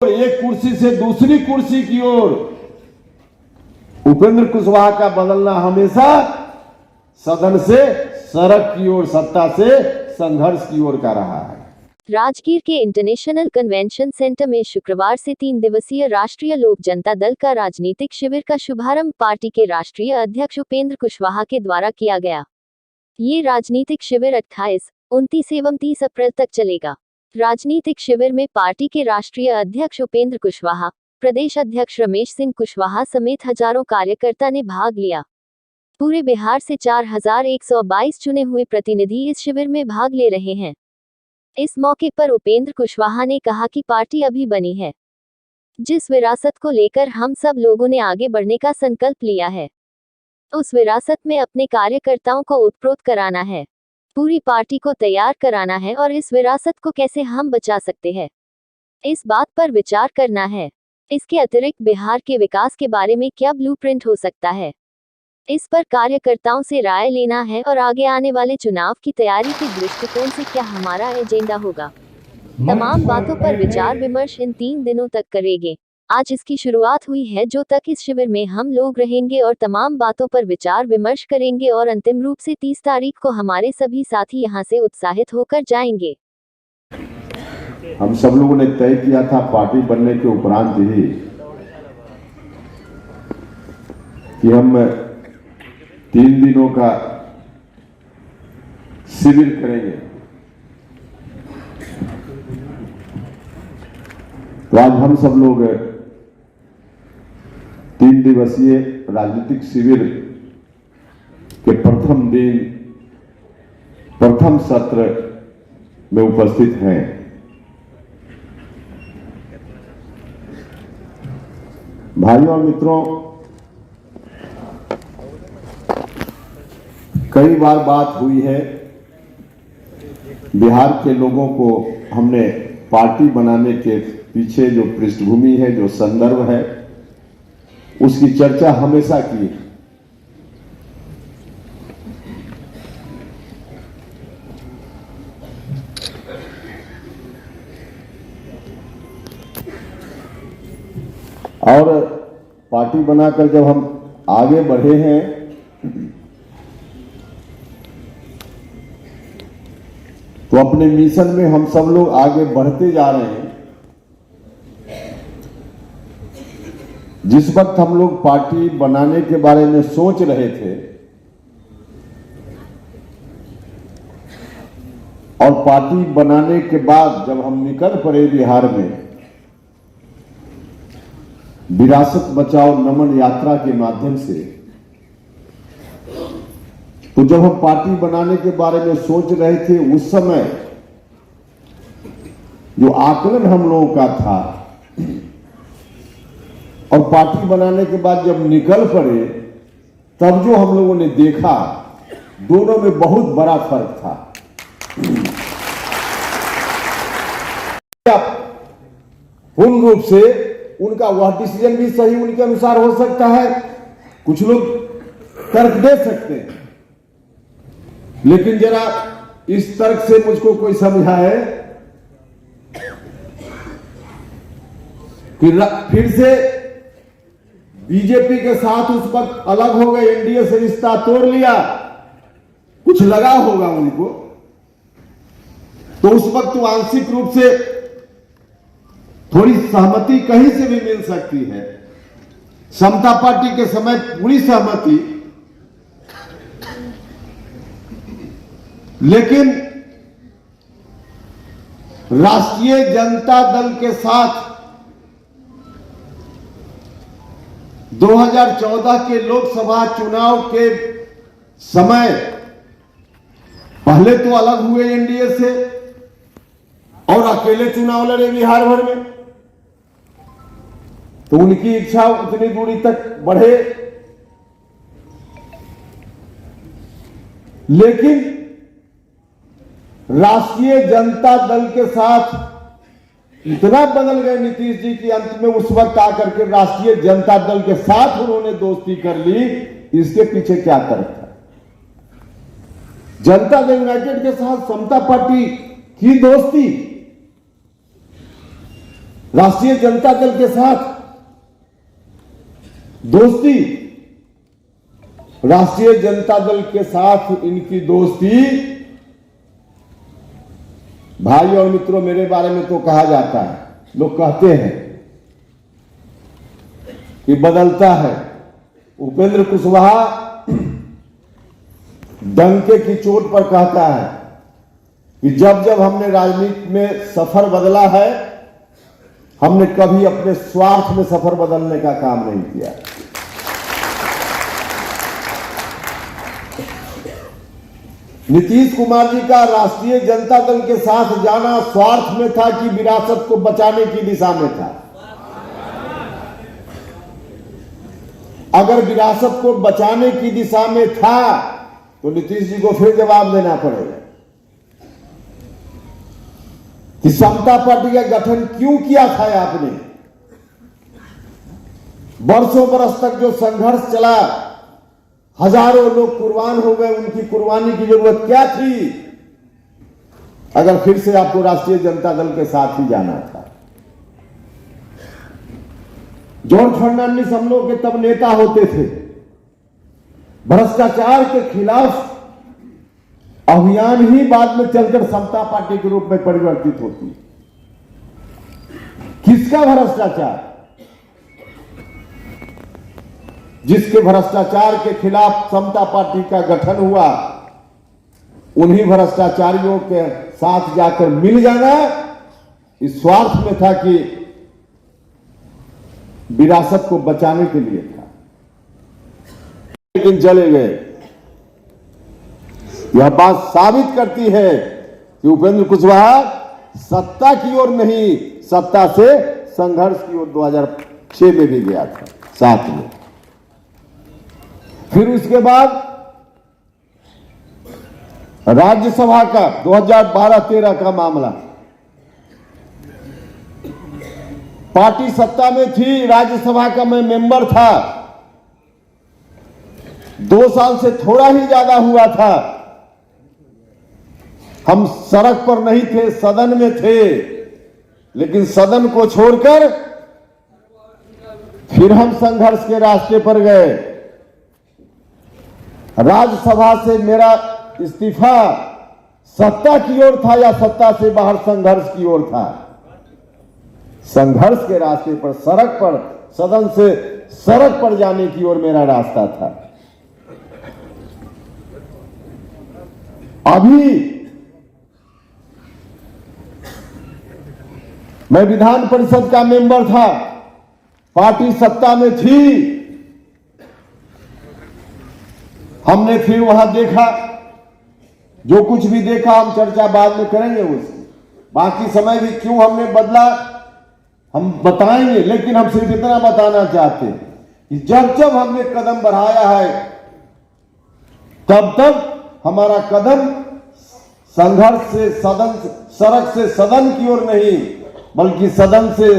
एक कुर्सी से दूसरी कुर्सी की ओर उपेंद्र कुशवाहा का बदलना हमेशा सदन से सड़क की ओर, सत्ता से संघर्ष की ओर का रहा है। राजगीर के इंटरनेशनल कन्वेंशन सेंटर में शुक्रवार से 3 दिवसीय राष्ट्रीय लोक जनता दल का राजनीतिक शिविर का शुभारंभ पार्टी के राष्ट्रीय अध्यक्ष उपेंद्र कुशवाहा के द्वारा किया गया। ये राजनीतिक शिविर 28, 29 एवं 30 अप्रैल तक चलेगा। राजनीतिक शिविर में पार्टी के राष्ट्रीय अध्यक्ष उपेंद्र कुशवाहा, प्रदेश अध्यक्ष रमेश सिंह कुशवाहा समेत हजारों कार्यकर्ता ने भाग लिया। पूरे बिहार से 4122 चुने हुए प्रतिनिधि इस शिविर में भाग ले रहे हैं। इस मौके पर उपेंद्र कुशवाहा ने कहा कि पार्टी अभी बनी है, जिस विरासत को लेकर हम सब लोगों ने आगे बढ़ने का संकल्प लिया है, उस विरासत में अपने कार्यकर्ताओं को उत्प्रोत कराना है, पूरी पार्टी को तैयार कराना है और इस विरासत को कैसे हम बचा सकते हैं, इस बात पर विचार करना है। इसके अतिरिक्त बिहार के विकास के बारे में क्या ब्लूप्रिंट हो सकता है, इस पर कार्यकर्ताओं से राय लेना है और आगे आने वाले चुनाव की तैयारी के दृष्टिकोण से क्या हमारा एजेंडा होगा। तमाम बातों पर विचार विमर्श इन 3 दिनों तक करेंगे। आज इसकी शुरुआत हुई है, जो तक इस शिविर में हम लोग रहेंगे और तमाम बातों पर विचार विमर्श करेंगे और अंतिम रूप से 30 तारीख को हमारे सभी साथी यहां से उत्साहित होकर जाएंगे। हम सब लोगों ने तय किया था पार्टी बनने के उपरांत ही कि हम 3 दिनों का शिविर करेंगे। तो आज हम सब लोग 3 दिवसीय राजनीतिक शिविर के प्रथम दिन, प्रथम सत्र में उपस्थित हैं। भाइयों और मित्रों, कई बार बात हुई है, बिहार के लोगों को हमने पार्टी बनाने के पीछे जो पृष्ठभूमि है, जो संदर्भ है, उसकी चर्चा हमेशा की है। और पार्टी बनाकर जब हम आगे बढ़े हैं तो अपने मिशन में हम सब लोग आगे बढ़ते जा रहे हैं। जिस वक्त हम लोग पार्टी बनाने के बारे में सोच रहे थे और पार्टी बनाने के बाद जब हम निकल पड़े बिहार में विरासत बचाओ नमन यात्रा के माध्यम से, तो जब हम पार्टी बनाने के बारे में सोच रहे थे, उस समय जो आकलन हम लोगों का था और पार्टी बनाने के बाद जब निकल पड़े तब जो हम लोगों ने देखा, दोनों में बहुत बड़ा फर्क था। पूर्ण रूप से उनका वह डिसीजन भी सही उनके अनुसार हो सकता है, कुछ लोग तर्क दे सकते हैं, लेकिन जरा इस तर्क से मुझको कोई समझाए कि फिर से बीजेपी के साथ उस वक्त अलग हो गए, एनडीए से रिश्ता तोड़ लिया, कुछ लगा होगा उनको, तो उस वक्त तो आंशिक रूप से थोड़ी सहमति कहीं से भी मिल सकती है। समता पार्टी के समय पूरी सहमति, लेकिन राष्ट्रीय जनता दल के साथ 2014 के लोकसभा चुनाव के समय पहले तो अलग हुए एनडीए से और अकेले चुनाव लड़े बिहार भर में, तो उनकी इच्छा उतनी दूरी तक बढ़े, लेकिन राष्ट्रीय जनता दल के साथ इतना बदल गए नीतीश जी की अंत में उस वक्त आकर के राष्ट्रीय जनता दल के साथ उन्होंने दोस्ती कर ली। इसके पीछे क्या तर्क था? जनता दल यूनाइटेड के साथ समता पार्टी की दोस्ती राष्ट्रीय जनता दल के साथ दोस्ती, राष्ट्रीय जनता दल के साथ इनकी दोस्ती, भाई और मित्रों, मेरे बारे में तो कहा जाता है, लोग कहते हैं कि बदलता है। उपेंद्र कुशवाहा डंके की चोट पर कहता है कि जब जब हमने राजनीति में सफर बदला है, हमने कभी अपने स्वार्थ में सफर बदलने का काम नहीं किया। नीतीश कुमार जी का राष्ट्रीय जनता दल के साथ जाना स्वार्थ में था कि विरासत को बचाने की दिशा में था? अगर विरासत को बचाने की दिशा में था तो नीतीश जी को फिर जवाब देना पड़ेगा कि समता पार्टी का गठन क्यों किया था आपने? वर्षों बरस तक जो संघर्ष चला, हजारों लोग कुर्बान हो गए, उनकी कुर्बानी की जरूरत क्या थी अगर फिर से आपको राष्ट्रीय जनता दल के साथ ही जाना था? जॉर्ज फर्नांडिस हम लोग के तब नेता होते थे। भ्रष्टाचार के खिलाफ अभियान ही बाद में चलकर समता पार्टी के रूप में परिवर्तित होती। किसका भ्रष्टाचार? जिसके भ्रष्टाचार के खिलाफ समता पार्टी का गठन हुआ, उन्हीं भ्रष्टाचारियों के साथ जाकर मिल जाना इस स्वार्थ में था कि विरासत को बचाने के लिए था, लेकिन चले गए। यह बात साबित करती है कि उपेंद्र कुशवाहा सत्ता की ओर नहीं, सत्ता से संघर्ष की ओर 2006 में भी गया था, 7 में। फिर उसके बाद राज्यसभा का 2012-13 का मामला, पार्टी सत्ता में थी, राज्यसभा का मैं मेंबर था, 2 साल से थोड़ा ही ज्यादा हुआ था। हम सड़क पर नहीं थे, सदन में थे, लेकिन सदन को छोड़कर फिर हम संघर्ष के रास्ते पर गए। राज्यसभा से मेरा इस्तीफा सत्ता की ओर था या सत्ता से बाहर संघर्ष की ओर था? संघर्ष के रास्ते पर, सड़क पर, सदन से सड़क पर जाने की ओर मेरा रास्ता था। अभी मैं विधान परिषद का मेंबर था, पार्टी सत्ता में थी, हमने फिर वहां देखा, जो कुछ भी देखा हम चर्चा बाद में करेंगे उसकी। बाकी समय भी क्यों हमने बदला हम बताएंगे, लेकिन हम सिर्फ इतना बताना चाहते हैं कि जब जब हमने कदम बढ़ाया है, तब तब हमारा कदम संघर्ष से सदन, सड़क से सदन की ओर नहीं, बल्कि सदन से,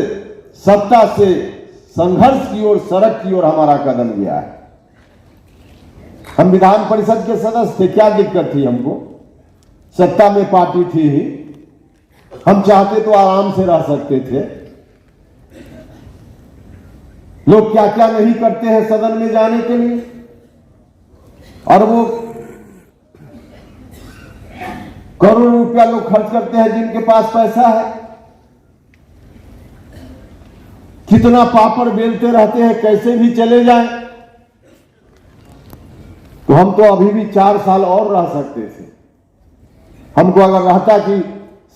सत्ता से संघर्ष की ओर, सड़क की ओर हमारा कदम गया है। हम विधान परिषद के सदस्य थे, क्या दिक्कत थी हमको? सत्ता में पार्टी थी ही, हम चाहते तो आराम से रह सकते थे। लोग क्या क्या नहीं करते हैं सदन में जाने के लिए, और वो करोड़ों रुपया लोग खर्च करते हैं जिनके पास पैसा है। कितना पापड़ बेलते रहते हैं, कैसे भी चले जाएं। तो हम तो अभी भी 4 साल और रह सकते थे। हमको अगर रहता कि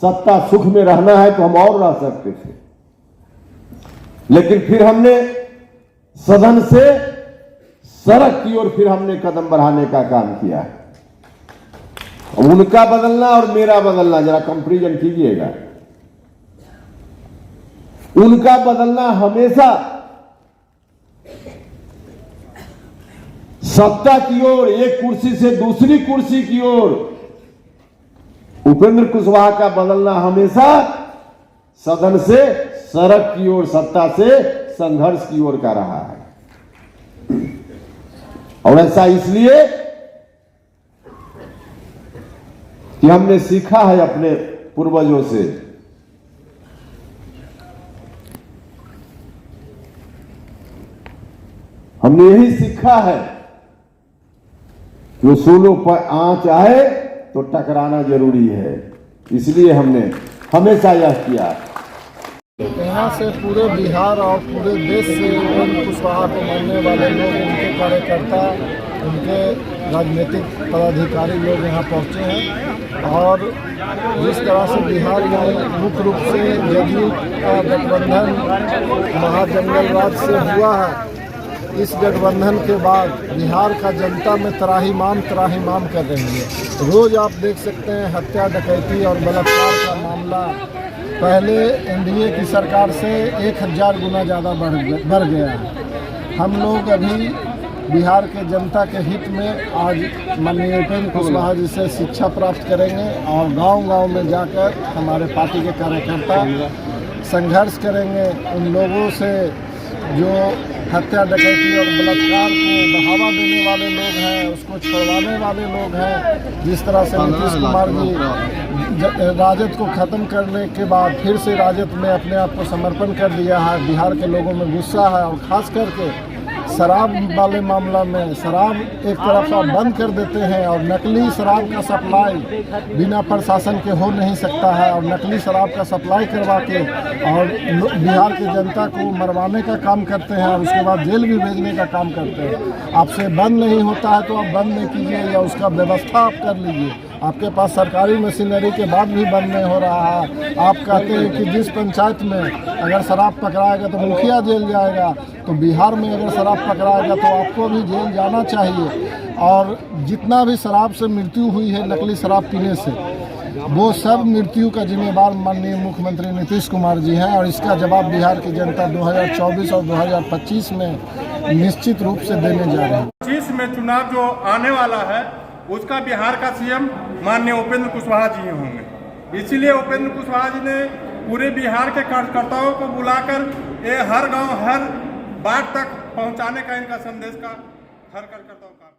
सत्ता सुख में रहना है तो हम और रह सकते थे, लेकिन फिर हमने सदन से सड़क की ओर फिर हमने कदम बढ़ाने का काम किया है। उनका बदलना और मेरा बदलना जरा कंपैरिजन कीजिएगा। उनका बदलना हमेशा सत्ता की ओर, एक कुर्सी से दूसरी कुर्सी की ओर। उपेंद्र कुशवाहा का बदलना हमेशा सदन से सड़क की ओर, सत्ता से संघर्ष की ओर का रहा है। और ऐसा इसलिए कि हमने सीखा है अपने पूर्वजों से हमने यही सीखा है कि उसूलों पर आंच आए तो टकराना जरूरी है, इसलिए हमने हमेशा यह किया। यहाँ से पूरे बिहार और पूरे देश से उपेंद्र कुशवाहा को मानने वाले लोग, उनके कार्यकर्ता, उनके राजनीतिक पदाधिकारी लोग यहाँ पहुँचे हैं। और जिस तरह से बिहार में मुख्य रूप से जदयू का गठबंधन महाजंगल राज से हुआ है, इस गठबंधन के बाद बिहार का जनता में त्राहिमाम कर रही है। रोज़ आप देख सकते हैं हत्या, डकैती और बलात्कार का मामला पहले एनडीए की सरकार से 1000 गुना ज़्यादा बढ़ गया है। हम लोग अभी बिहार के जनता के हित में आज माननीय उपेंद्र कुशवाहा जी से शिक्षा प्राप्त करेंगे और गांव-गांव में जाकर हमारे पार्टी के कार्यकर्ता संघर्ष करेंगे। उन लोगों से जो हत्या, डकैती और बलात्कार को बढ़ावा देने वाले लोग हैं, उसको छुड़वाने वाले लोग हैं। जिस तरह से नीतीश कुमार जी राजद को ख़त्म करने के बाद फिर से राजद में अपने आप को समर्पण कर दिया है, बिहार के लोगों में गुस्सा है। और ख़ास करके शराब वाले मामला में शराब एक तरफ से बंद कर देते हैं और नकली शराब का सप्लाई बिना प्रशासन के हो नहीं सकता है, और नकली शराब का सप्लाई करवा के और बिहार की जनता को मरवाने का काम करते हैं और उसके बाद जेल भी भेजने का काम करते हैं। आपसे बंद नहीं होता है तो आप बंद नहीं कीजिए या उसका व्यवस्था आप कर लीजिए। आपके पास सरकारी मशीनरी के बाद भी बंद नहीं हो रहा है। आप कहते हैं कि जिस पंचायत में अगर शराब पकड़ाएगा तो मुखिया जेल जाएगा, तो बिहार में अगर शराब पकड़ाएगा तो आपको भी जेल जाना चाहिए। और जितना भी शराब से मृत्यु हुई है नकली शराब पीने से, वो सब मृत्यु का जिम्मेदार माननीय मुख्यमंत्री नीतीश कुमार जी हैं। और इसका जवाब बिहार की जनता 2024 और 2025 में निश्चित रूप से देने जा रहे हैं। 25 में चुनाव जो आने वाला है उसका बिहार का सीएम माननीय उपेंद्र कुशवाहा जी होंगे। इसीलिए उपेंद्र कुशवाहा जी ने पूरे बिहार के कार्यकर्ताओं को बुलाकर ये हर गांव हर बार तक पहुंचाने का इनका संदेश का हर कार्यकर्ताओं का